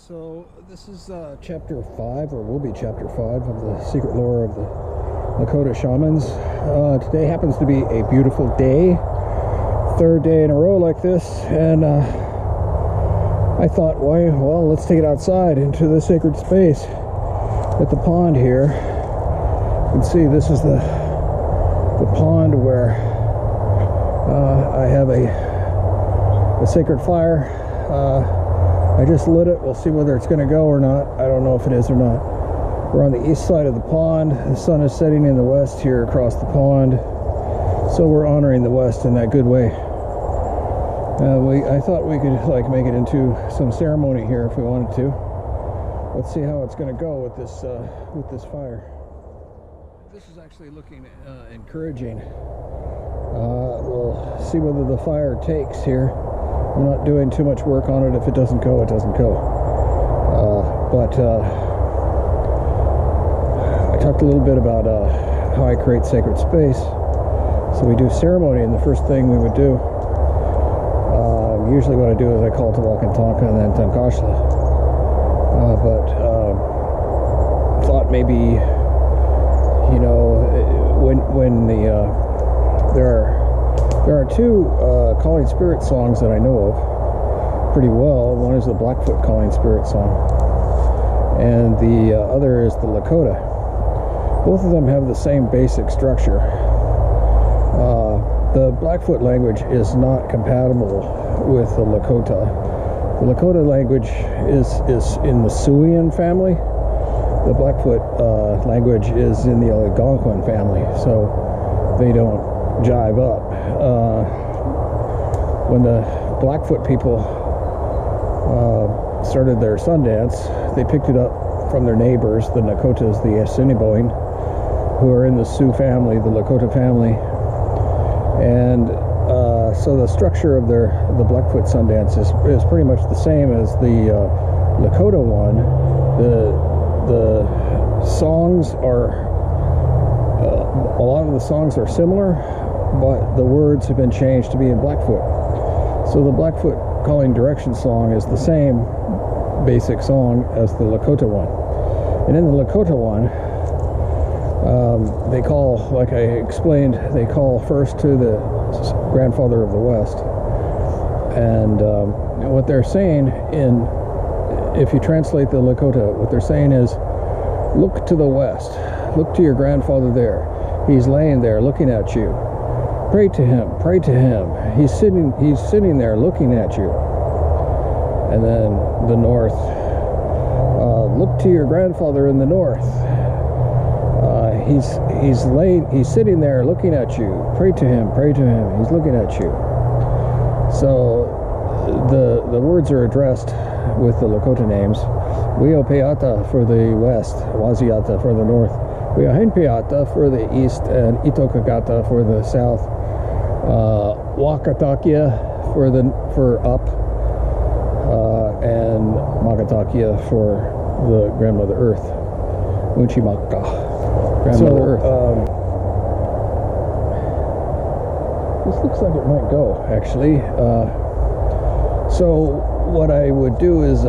So this is chapter 5, or will be chapter 5 of the secret lore of the Lakota Shamans. Today happens to be a beautiful day, third day in a row like this, and I thought, well, let's take it outside into the sacred space at the pond here. You can see this is the pond where I have a sacred fire. I just lit it. We'll see whether it's going to go or not. I don't know if it is or not. We're on the east side of the pond. The sun is setting in the west here across the pond, so we're honoring the west in that good way. I thought we could make it into some ceremony here if we wanted to. Let's see how it's going to go with this fire. This is actually looking encouraging. We'll see whether the fire takes here. I'm not doing too much work on it. If it doesn't go, it doesn't go. But I talked a little bit about how I create sacred space. So we do ceremony, and the first thing we would do, usually what I do is I call Tawakantanka and then Tankashla. But thought maybe, you know, when there are two calling spirit songs that I know of pretty well. One is the Blackfoot calling spirit song, and the other is the Lakota. Both of them have the same basic structure. The Blackfoot language is not compatible with the Lakota. The Lakota language is in the Siouan family. The Blackfoot language is in the Algonquin family, so they don't jive up. When the Blackfoot people started their Sundance, they picked it up from their neighbors, the Nakotas, the Assiniboine, who are in the Sioux family, the Lakota family, and so the structure of the Blackfoot Sundance is pretty much the same as the Lakota one. The songs are a lot of the songs are similar, but the words have been changed to be in Blackfoot. So the Blackfoot calling direction song is the same basic song as the Lakota one. And in the Lakota one, they call, like I explained, they call first to the grandfather of the West. And what they're saying, if you translate the Lakota, what they're saying is, look to the west. Look to your grandfather there. He's laying there looking at you. Pray to him. Pray to him. He's sitting there looking at you. And then the north. Look to your grandfather in the north. He's sitting there looking at you. Pray to him. Pray to him. He's looking at you. So the words are addressed with the Lakota names. Wiopeata for the west, Waziata for the north, Wiahenpeata for the east, and Itokagata for the south, Wakatakia for up, and Magatakia for the grandmother earth, Unchimaka, grandmother earth. This looks like it might go, actually. So what I would do is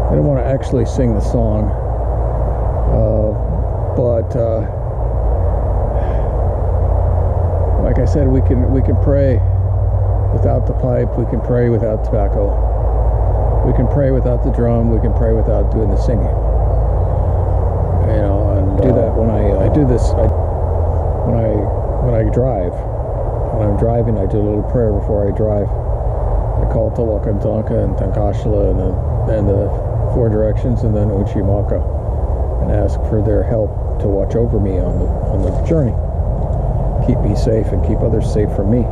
I don't want to actually sing the song, but like I said, we can pray without the pipe, we can pray without tobacco, we can pray without the drum, we can pray without doing the singing. You know, and do that when I do this. When I drive. When I'm driving, I do a little prayer before I drive. I call Tawakantanka and Tankashla and the four directions, and then Uchimaka, and ask for their help to watch over me on the journey, keep me safe and keep others safe from me.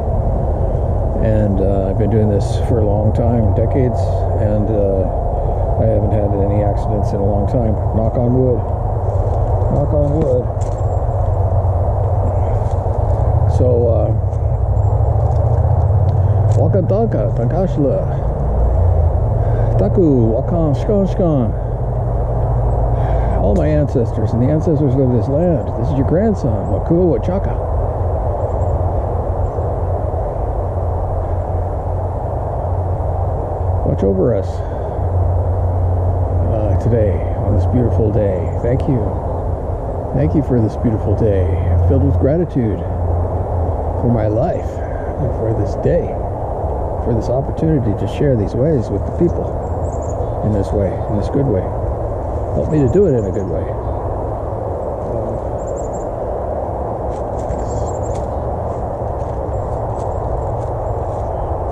And I've been doing this for a long time, decades, and I haven't had any accidents in a long time. Knock on wood. Knock on wood. So Wakantanka, Tankashla, Taku, Wakan, Shkan. All my ancestors and the ancestors of this land. This is your grandson, Wakua Wachaka. watch over us today on this beautiful day. Thank you. Thank you for this beautiful day. I'm filled with gratitude for my life and for this day, for this opportunity to share these ways with the people in this way, in this good way. Help me to do it in a good way.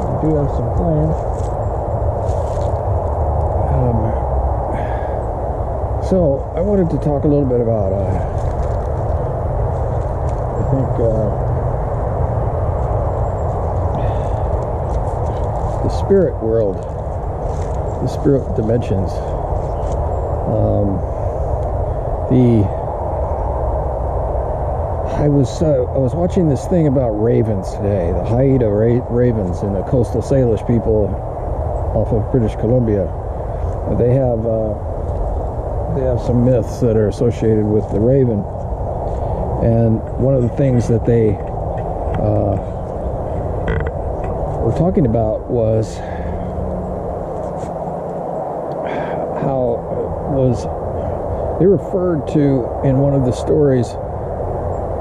I do have some plans. So I wanted to talk a little bit about, I think, the spirit world, the spirit dimensions. I was watching this thing about ravens today, the Haida ravens and the coastal Salish people off of British Columbia. They have some myths that are associated with the raven, and one of the things that they were talking about was how they referred to in one of the stories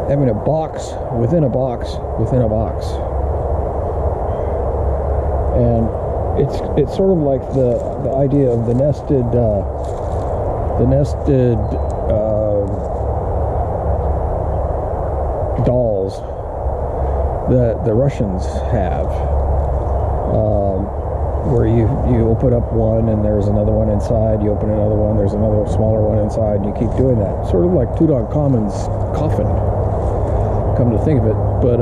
having a box within a box within a box, and it's sort of like the idea of the nested dolls that the Russians have, where you open up one and there's another one inside, you open another one, there's another smaller one inside, and you keep doing that, sort of like Tutankhamun's coffin, come to think of it. But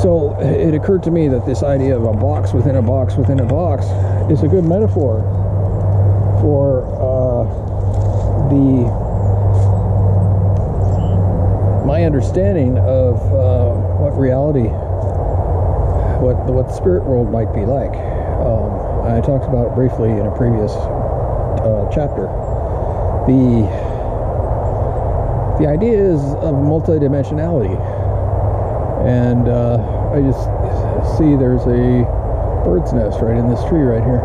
so it occurred to me that this idea of a box within a box within a box is a good metaphor for my understanding of what reality, what the spirit world might be like. I talked about it briefly in a previous chapter. The idea is of multi-dimensionality, and I just see there's a bird's nest right in this tree right here.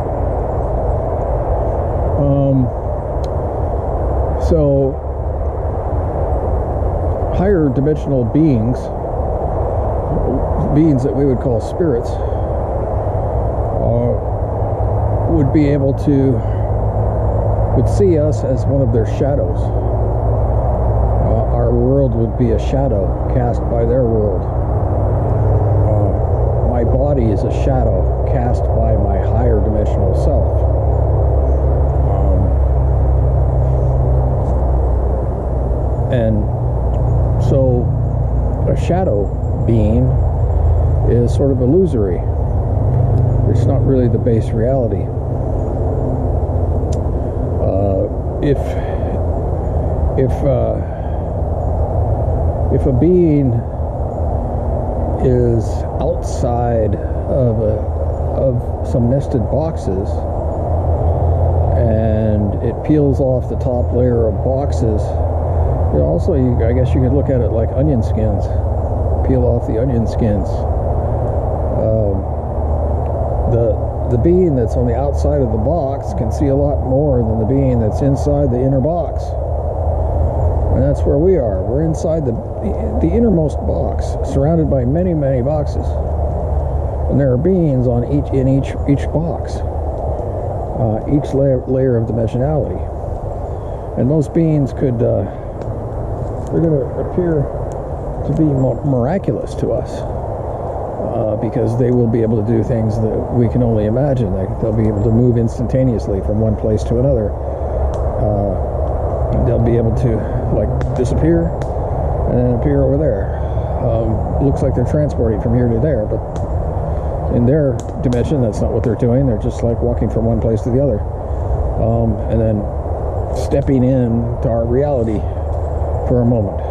So higher dimensional beings that we would call spirits, would see us as one of their shadows. Our world would be a shadow cast by their world. My body is a shadow cast by my higher dimensional self. And so a shadow being is sort of illusory. It's not really the base reality. If a being is outside of some nested boxes, and it peels off the top layer of boxes, also, I guess you could look at it like onion skins. Peel off the onion skins. The being that's on the outside of the box can see a lot more than the being that's inside the inner box. And that's where we are. We're inside the innermost box, surrounded by many, many boxes. And there are beings in each box, each layer of dimensionality. And those beings could they're going to appear to be miraculous to us, because they will be able to do things that we can only imagine. They'll be able to move instantaneously from one place to another. They'll be able to disappear and then appear over there. Looks like they're transporting from here to there, but in their dimension, that's not what they're doing. They're just like walking from one place to the other, and then stepping in to our reality for a moment.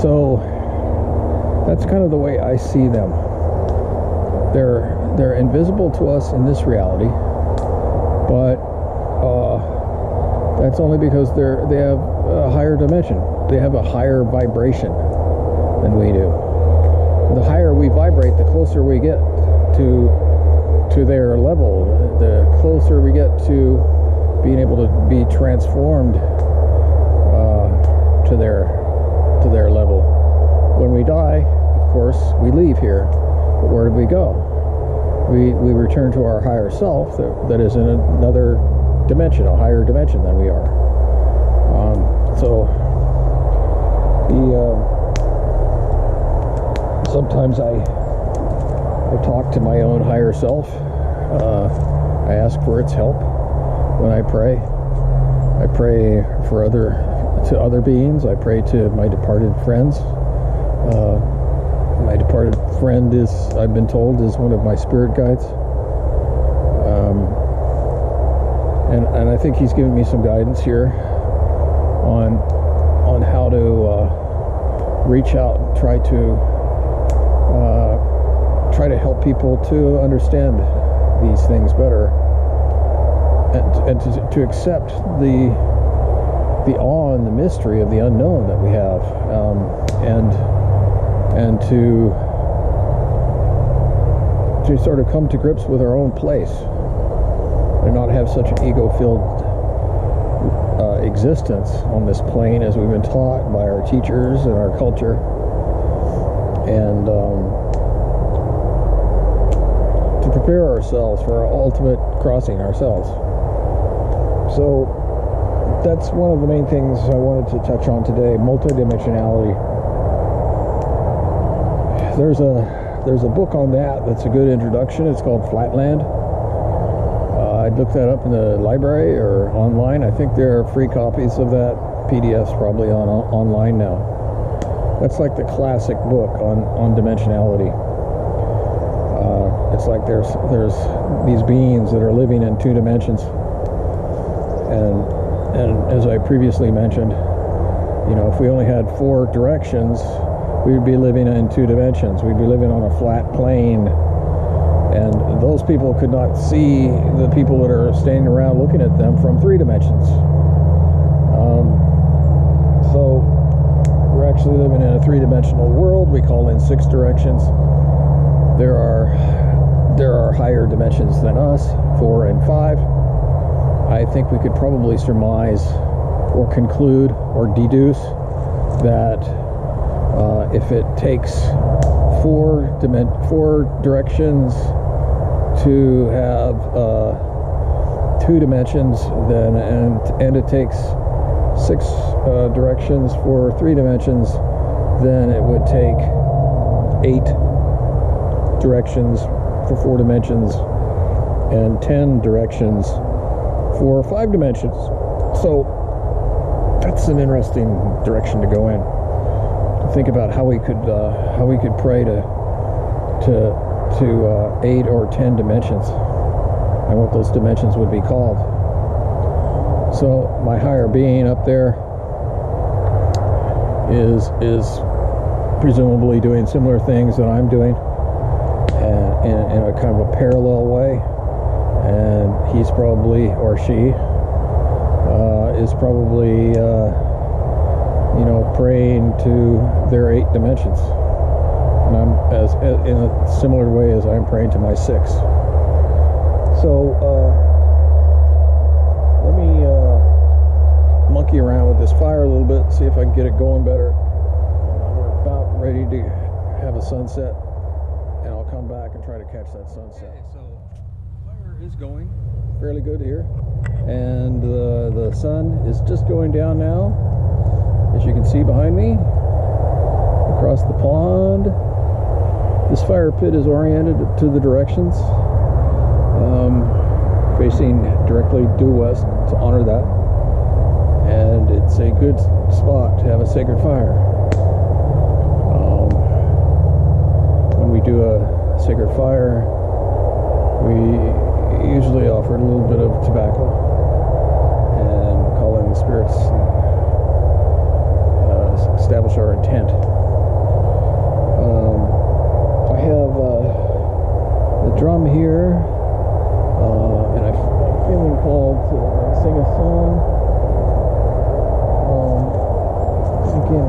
So that's kind of the way I see them. They're invisible to us in this reality, but that's only because they have a higher dimension. They have a higher vibration than we do. the higher we vibrate, the closer we get to their level, the closer we get to being able to be transformed to their level. When we die, of course, we leave here, but where do we go? We return to our higher self that is in another dimension, a higher dimension than we are. Sometimes I talk to my own higher self. I ask for its help when I pray. I pray to other beings. I pray to my departed friends. My departed friend I've been told, is one of my spirit guides. And I think he's given me some guidance here on how to reach out and try to help people to understand these things better, and to accept the awe and the mystery of the unknown that we have, and to sort of come to grips with our own place and not have such an ego-filled existence on this plane as we've been taught by our teachers and our culture, and to prepare ourselves for our ultimate crossing ourselves. So that's one of the main things I wanted to touch on today: multi-dimensionality. There's a book on that's a good introduction. It's called Flatland. I looked that up in the library or online. I think there are free copies of that, PDFs probably online now. That's like the classic book on dimensionality. It's like there's these beings that are living in two dimensions, and as I previously mentioned, if we only had 4 directions, we'd be living in 2 dimensions. We'd be living on a flat plane, and those people could not see the people that are standing around looking at them from 3 dimensions. So we're actually living in a 3-dimensional world. We call in 6 directions. There are higher dimensions than us, 4 and 5. I think we could probably surmise or conclude or deduce that if it takes 4 directions to have 2 dimensions, then and it takes 6 directions for 3 dimensions, then it would take 8 directions for 4 dimensions and 10 directions for 5 dimensions. So that's an interesting direction to go in. Think about how we could pray to 8 or 10 dimensions, and what those dimensions would be called. So my higher being up there is presumably doing similar things that I'm doing, in a kind of a parallel way, and he's probably, or she is probably praying to their 8 dimensions, and I'm in a similar way as I'm praying to my 6. So let me monkey around with this fire a little bit, see if I can get it going better. We're about ready to have a sunset, and I'll come back and try to catch that sunset. Okay, so fire is going fairly good here, and the sun is just going down now, as you can see behind me across the pond. This fire pit is oriented to the directions, facing directly due west to honor that, and it's a good spot to have a sacred fire. When we do a sacred fire, we usually offer a little bit of tobacco and call in the spirits and establish our intent. I have the drum here, and I'm feeling called to sing a song. Thinking,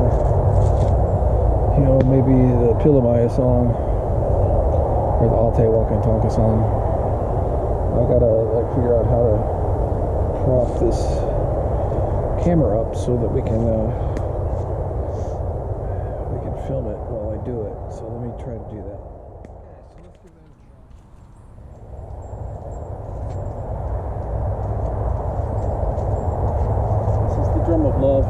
maybe the Pilamaya song, or the Alte Wakantanka song. I gotta figure out how to prop this camera up so that we can film it while I do it. So let me try to do that. This is the drum of love.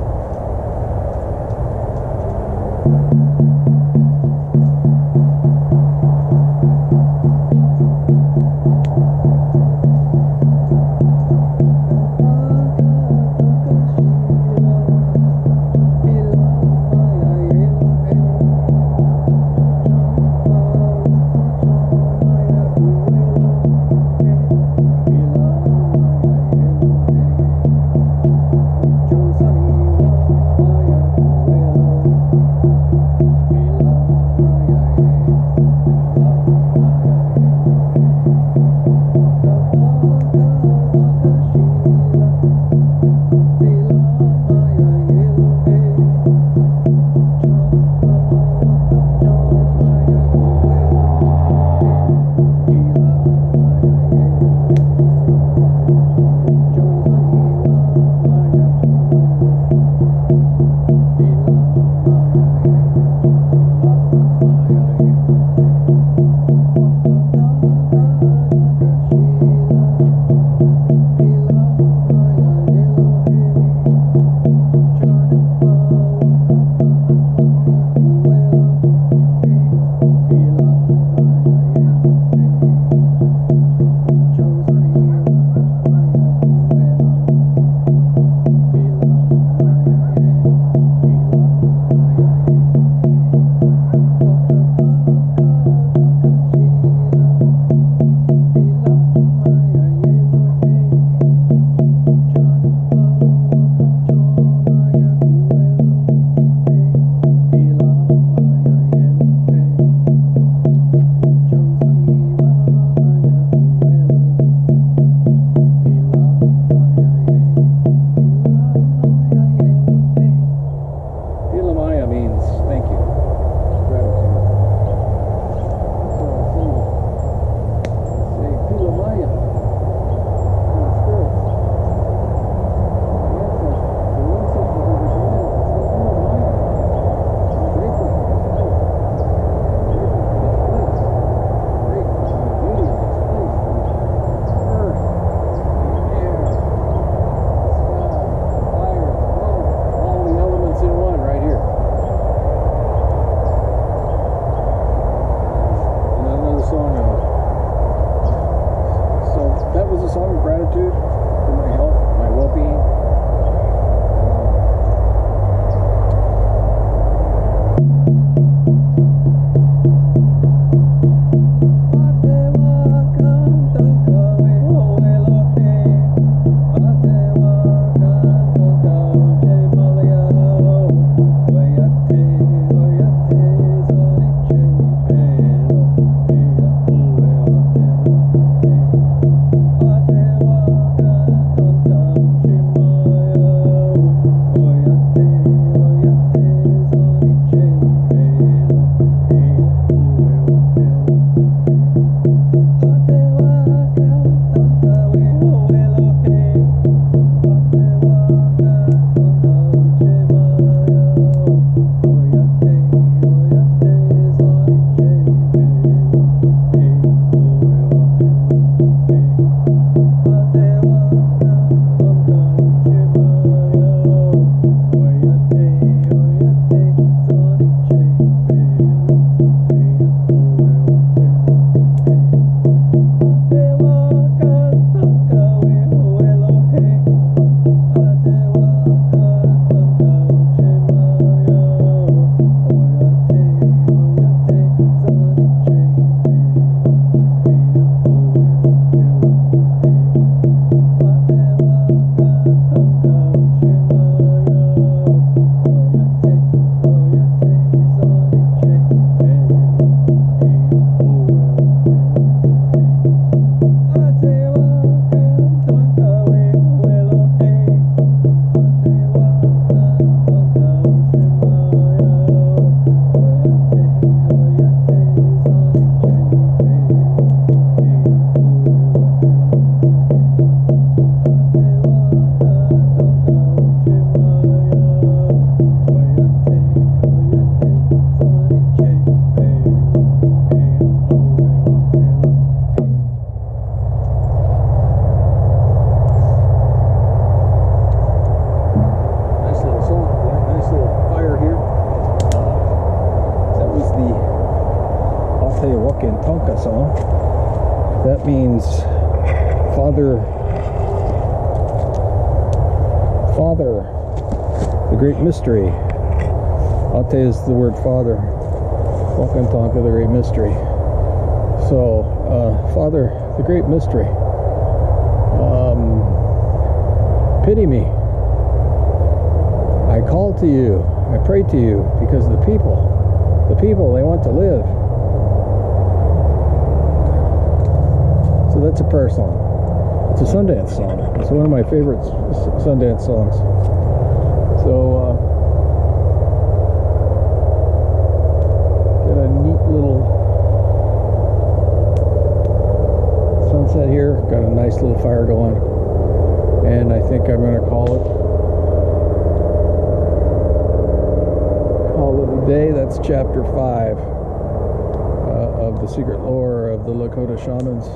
chapter. Father, the great mystery. Ate is the word father. Wakantanka, the great mystery. So, Father, the great mystery. Pity me. I call to you. I pray to you because the people, they want to live. So that's a prayer song. It's a Sundance song. It's one of my favorite Sundance songs. So, got a neat little sunset here. Got a nice little fire going. And I think I'm going to call it a day. That's chapter 5 of the secret lore of the Lakota Shamans.